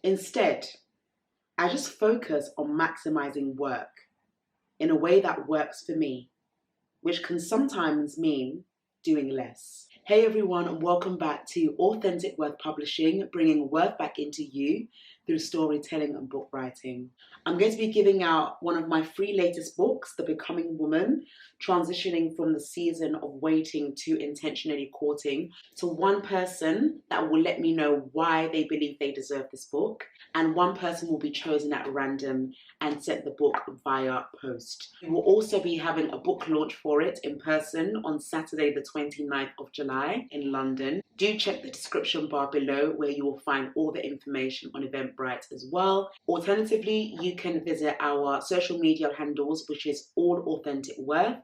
Instead, I just focus on maximizing work in a way that works for me, which can sometimes mean doing less. Hey everyone, and welcome back to Authentic Worth Publishing, bringing worth back into you through storytelling and book writing. I'm going to be giving out one of my free latest books, The Becoming Woman, transitioning from the season of waiting to intentionally courting, to one person that will let me know why they believe they deserve this book, and one person will be chosen at random and sent the book via post. We will also be having a book launch for it in person on Saturday the 29th of July in London. Do check the description bar below where you will find all the information on Eventbrite as well. Alternatively, you can visit our social media handles, which is All Authentic Worth,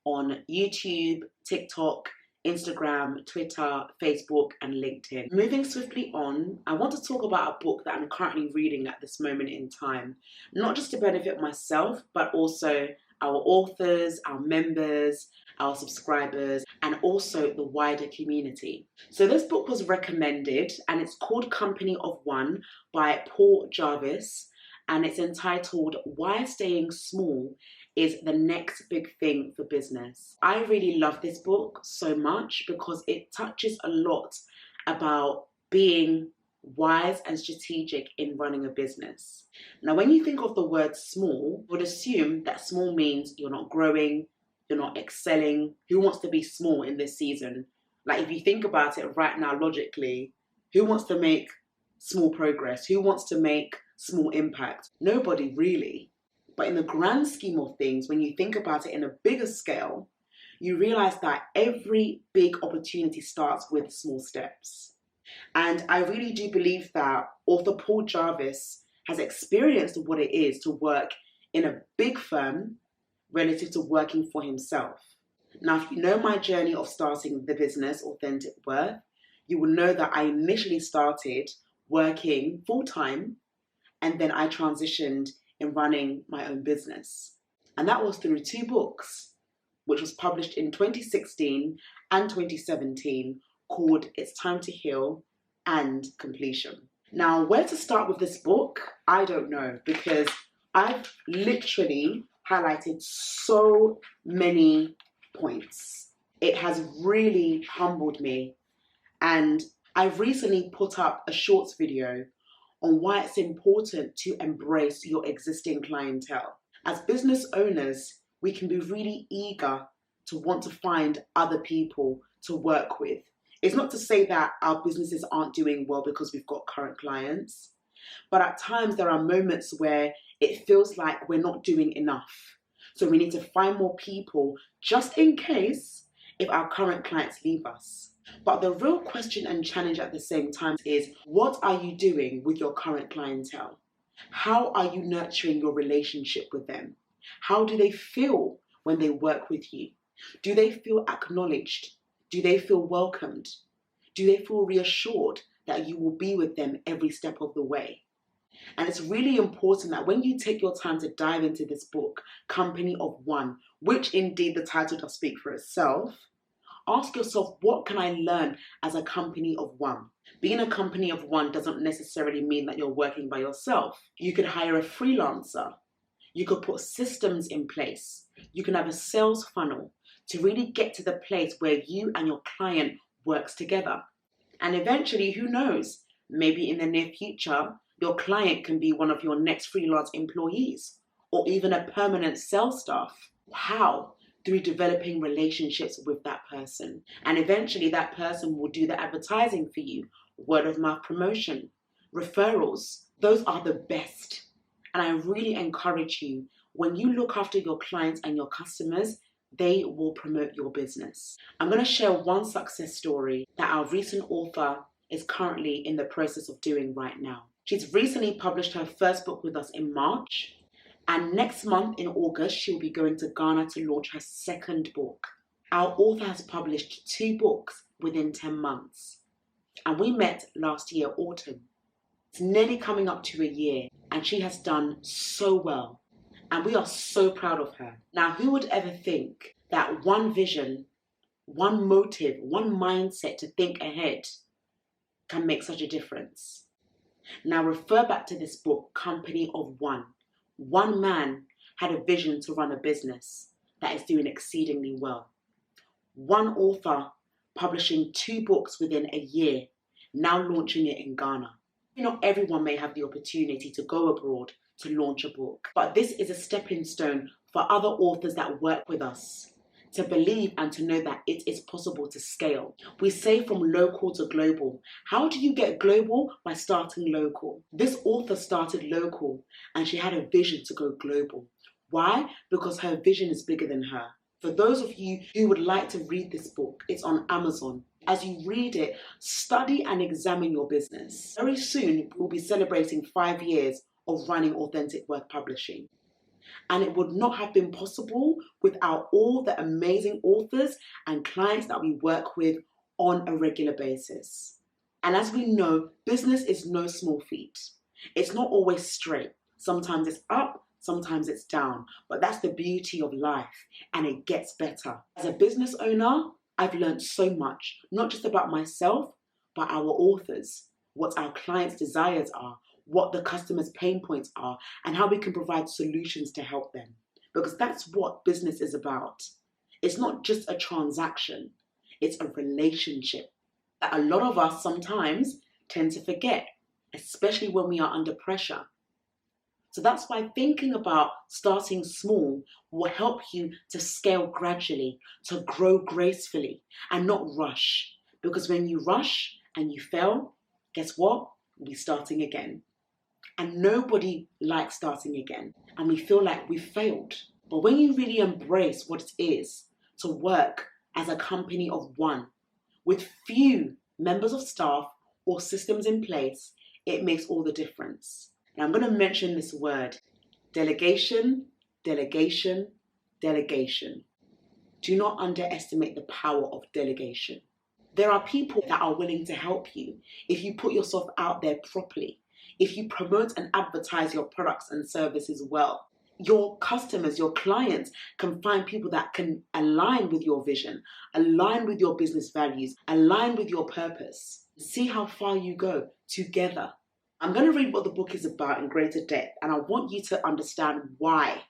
on YouTube, TikTok, Instagram, Twitter, Facebook, and LinkedIn. Moving swiftly on, I want to talk about a book that I'm currently reading at this moment in time, not just to benefit myself, but also our authors, our members, our subscribers, and also the wider community. So this book was recommended, and it's called Company of One by Paul Jarvis, and it's entitled Why Staying Small is the Next Big Thing for Business. I really love this book so much because it touches a lot about being wise and strategic in running a business. Now, when you think of the word small, you would assume that small means you're not growing, you're not excelling. Who wants to be small in this season? Like, if you think about it right now logically, who wants to make small progress? Who wants to make small impact? Nobody really. But in the grand scheme of things, when you think about it in a bigger scale, you realize that every big opportunity starts with small steps. And I really do believe that author Paul Jarvis has experienced what it is to work in a big firm relative to working for himself. Now, if you know my journey of starting the business Authentic Worth, you will know that I initially started working full-time, and then I transitioned in running my own business. And that was through two books, which was published in 2016 and 2017, called It's Time to Heal and Completion. Now, where to start with this book, I don't know, because I've literally highlighted so many points. It has really humbled me, and I've recently put up a shorts video on why it's important to embrace your existing clientele. As business owners, we can be really eager to want to find other people to work with. It's not to say that our businesses aren't doing well because we've got current clients, but at times there are moments where it feels like we're not doing enough. So we need to find more people just in case if our current clients leave us. But the real question and challenge at the same time is, what are you doing with your current clientele? How are you nurturing your relationship with them? How do they feel when they work with you? Do they feel acknowledged? Do they feel welcomed? Do they feel reassured that you will be with them every step of the way? And it's really important that when you take your time to dive into this book, Company of One, which indeed the title does speak for itself, ask yourself, what can I learn as a company of one? Being a company of one doesn't necessarily mean that you're working by yourself. You could hire a freelancer. You could put systems in place. You can have a sales funnel to really get to the place where you and your client works together. And eventually, who knows, maybe in the near future, your client can be one of your next freelance employees or even a permanent sales staff. How? Through developing relationships with that person. And eventually that person will do the advertising for you, word of mouth promotion, referrals. Those are the best. And I really encourage you, when you look after your clients and your customers, they will promote your business. I'm going to share one success story that our recent author is currently in the process of doing right now. She's recently published her first book with us in March. And next month in August, she'll be going to Ghana to launch her second book. Our author has published 2 books within 10 months. And we met last year, autumn. It's nearly coming up to a year, and she has done so well. And we are so proud of her. Now, who would ever think that one vision, one motive, one mindset to think ahead can make such a difference? Now refer back to this book, Company of One. One man had a vision to run a business that is doing exceedingly well. One author publishing 2 books within a year, now launching it in Ghana. Not everyone may have the opportunity to go abroad to launch a book, but this is a stepping stone for other authors that work with us to believe and to know that it is possible to scale. We say from local to global. How do you get global? By starting local. This author started local and she had a vision to go global. Why? Because her vision is bigger than her. For those of you who would like to read this book, it's on Amazon. As you read it, study and examine your business. Very soon, we'll be celebrating 5 years of running Authentic Worth Publishing. And it would not have been possible without all the amazing authors and clients that we work with on a regular basis. And as we know, business is no small feat. It's not always straight. Sometimes it's up, sometimes it's down. But that's the beauty of life, and it gets better. As a business owner, I've learned so much, not just about myself, but our authors, what our clients' desires are, what the customer's pain points are, and how we can provide solutions to help them. Because that's what business is about. It's not just a transaction, it's a relationship that a lot of us sometimes tend to forget, especially when we are under pressure. So that's why thinking about starting small will help you to scale gradually, to grow gracefully, and not rush. Because when you rush and you fail, guess what? You'll be starting again. And nobody likes starting again. And we feel like we've failed. But when you really embrace what it is to work as a company of one, with few members of staff or systems in place, it makes all the difference. Now I'm going to mention this word, delegation, delegation, delegation. Do not underestimate the power of delegation. There are people that are willing to help you if you put yourself out there properly, if you promote and advertise your products and services well. Your customers, your clients can find people that can align with your vision, align with your business values, align with your purpose. See how far you go together. I'm going to read what the book is about in greater depth, and I want you to understand why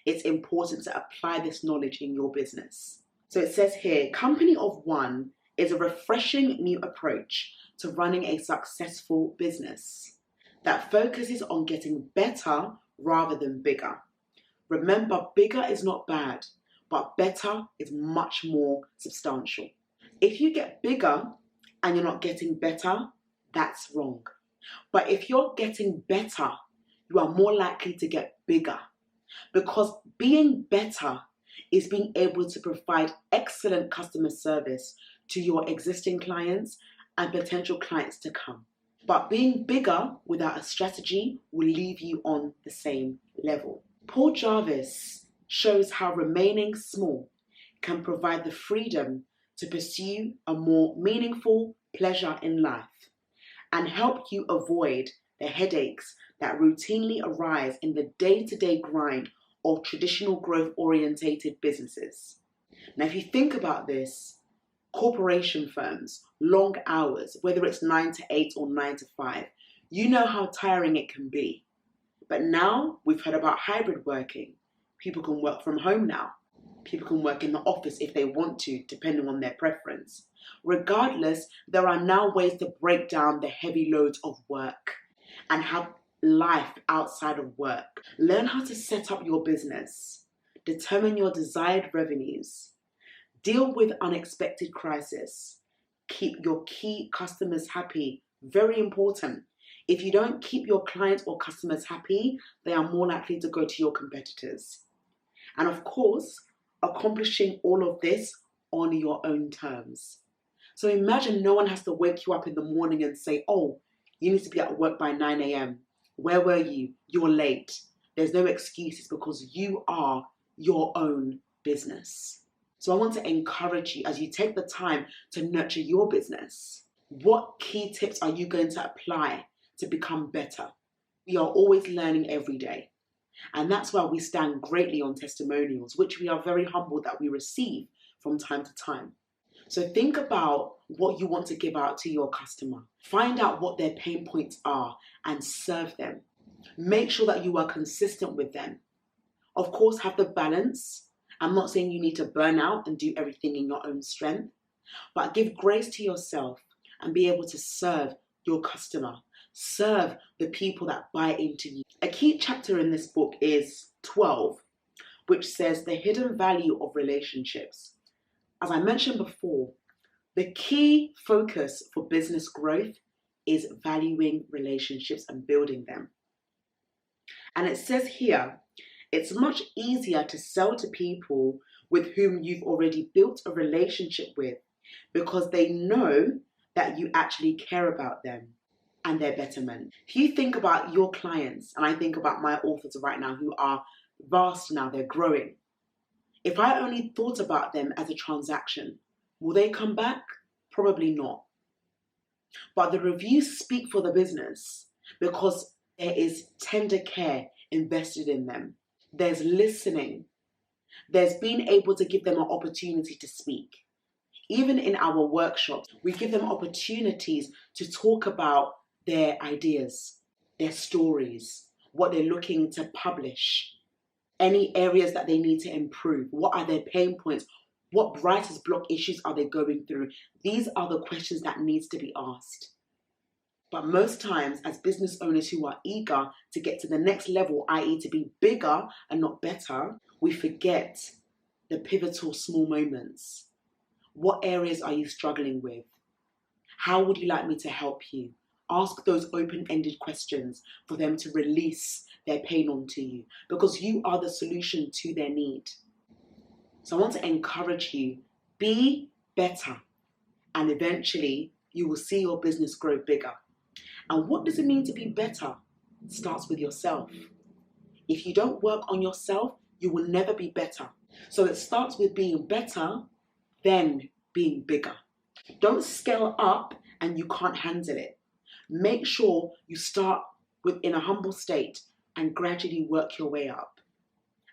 it's important to apply this knowledge in your business. So it says here, Company of One is a refreshing new approach to running a successful business that focuses on getting better rather than bigger. Remember, bigger is not bad, but better is much more substantial. If you get bigger and you're not getting better, that's wrong. But if you're getting better, you are more likely to get bigger. Because being better is being able to provide excellent customer service to your existing clients and potential clients to come. But being bigger without a strategy will leave you on the same level. Paul Jarvis shows how remaining small can provide the freedom to pursue a more meaningful pleasure in life and help you avoid the headaches that routinely arise in the day-to-day grind of traditional growth-orientated businesses. Now, if you think about this, corporation firms, long hours, whether it's 9 to 8 or 9 to 5, you know how tiring it can be. But now we've heard about hybrid working. People can work from home now. People can work in the office if they want to, depending on their preference. Regardless, there are now ways to break down the heavy loads of work and have life outside of work. Learn how to set up your business. Determine your desired revenues. Deal with unexpected crises. Keep your key customers happy. Very important. If you don't keep your clients or customers happy, they are more likely to go to your competitors. And of course, accomplishing all of this on your own terms. So imagine no one has to wake you up in the morning and say, oh, you need to be at work by 9 a.m. Where were you? You're late. There's no excuses because you are your own business. So I want to encourage you as you take the time to nurture your business. What key tips are you going to apply to become better? We are always learning every day. And that's why we stand greatly on testimonials, which we are very humbled that we receive from time to time. So think about what you want to give out to your customer. Find out what their pain points are and serve them. Make sure that you are consistent with them. Of course, have the balance. I'm not saying you need to burn out and do everything in your own strength, but give grace to yourself and be able to serve your customer. Serve the people that buy into you. A key chapter in this book is 12, which says the hidden value of relationships. As I mentioned before, the key focus for business growth is valuing relationships and building them. And it says here, it's much easier to sell to people with whom you've already built a relationship with because they know that you actually care about them and their betterment. If you think about your clients, and I think about my authors right now who are vast now, they're growing. If I only thought about them as a transaction, will they come back? Probably not. But the reviews speak for the business because there is tender care invested in them. There's listening. There's being able to give them an opportunity to speak. Even in our workshops, we give them opportunities to talk about their ideas, their stories, what they're looking to publish, any areas that they need to improve, what are their pain points, what writer's block issues are they going through. These are the questions that needs to be asked. But most times, as business owners who are eager to get to the next level, i.e. to be bigger and not better, we forget the pivotal small moments. What areas are you struggling with? How would you like me to help you? Ask those open-ended questions for them to release their pain onto you, because you are the solution to their need. So I want to encourage you, be better, and eventually you will see your business grow bigger. And what does it mean to be better? It starts with yourself. If you don't work on yourself, you will never be better. So it starts with being better, then being bigger. Don't scale up and you can't handle it. Make sure you start in a humble state and gradually work your way up.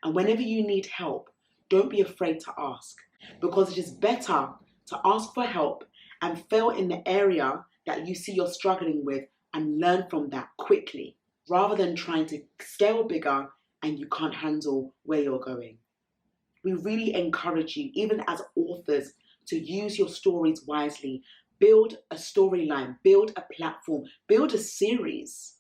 And whenever you need help, don't be afraid to ask, because it is better to ask for help and fail in the area that you see you're struggling with and learn from that quickly, rather than trying to scale bigger and you can't handle where you're going. We really encourage you, even as authors, to use your stories wisely. Build a storyline, build a platform, build a series,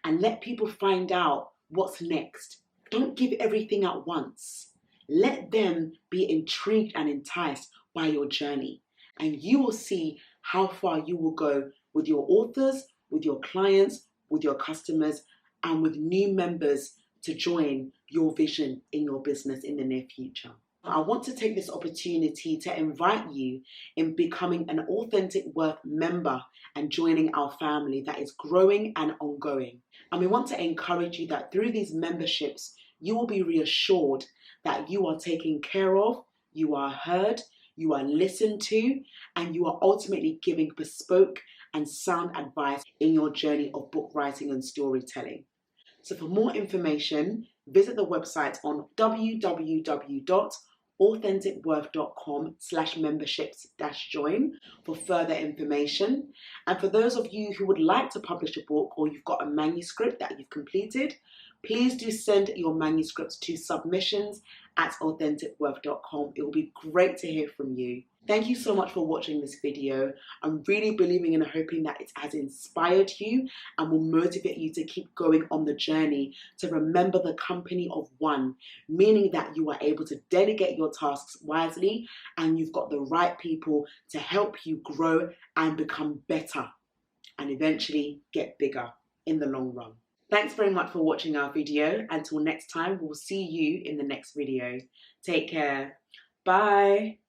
and let people find out what's next. Don't give everything at once. Let them be intrigued and enticed by your journey, and you will see how far you will go with your authors, with your clients, with your customers, and with new members to join your vision in your business in the near future. I want to take this opportunity to invite you in becoming an Authentic Worth member and joining our family that is growing and ongoing. And we want to encourage you that through these memberships, you will be reassured that you are taken care of, you are heard, you are listened to, and you are ultimately giving bespoke and sound advice in your journey of book writing and storytelling. So for more information, visit the website on www.authenticworth.com/memberships-join for further information. And for those of you who would like to publish a book, or you've got a manuscript that you've completed, please do send your manuscripts to submissions@authenticworth.com. It will be great to hear from you. Thank you so much for watching this video. I'm really believing and hoping that it has inspired you and will motivate you to keep going on the journey to remember the company of one, meaning that you are able to delegate your tasks wisely and you've got the right people to help you grow and become better and eventually get bigger in the long run. Thanks very much for watching our video. Until next time, we'll see you in the next video. Take care. Bye.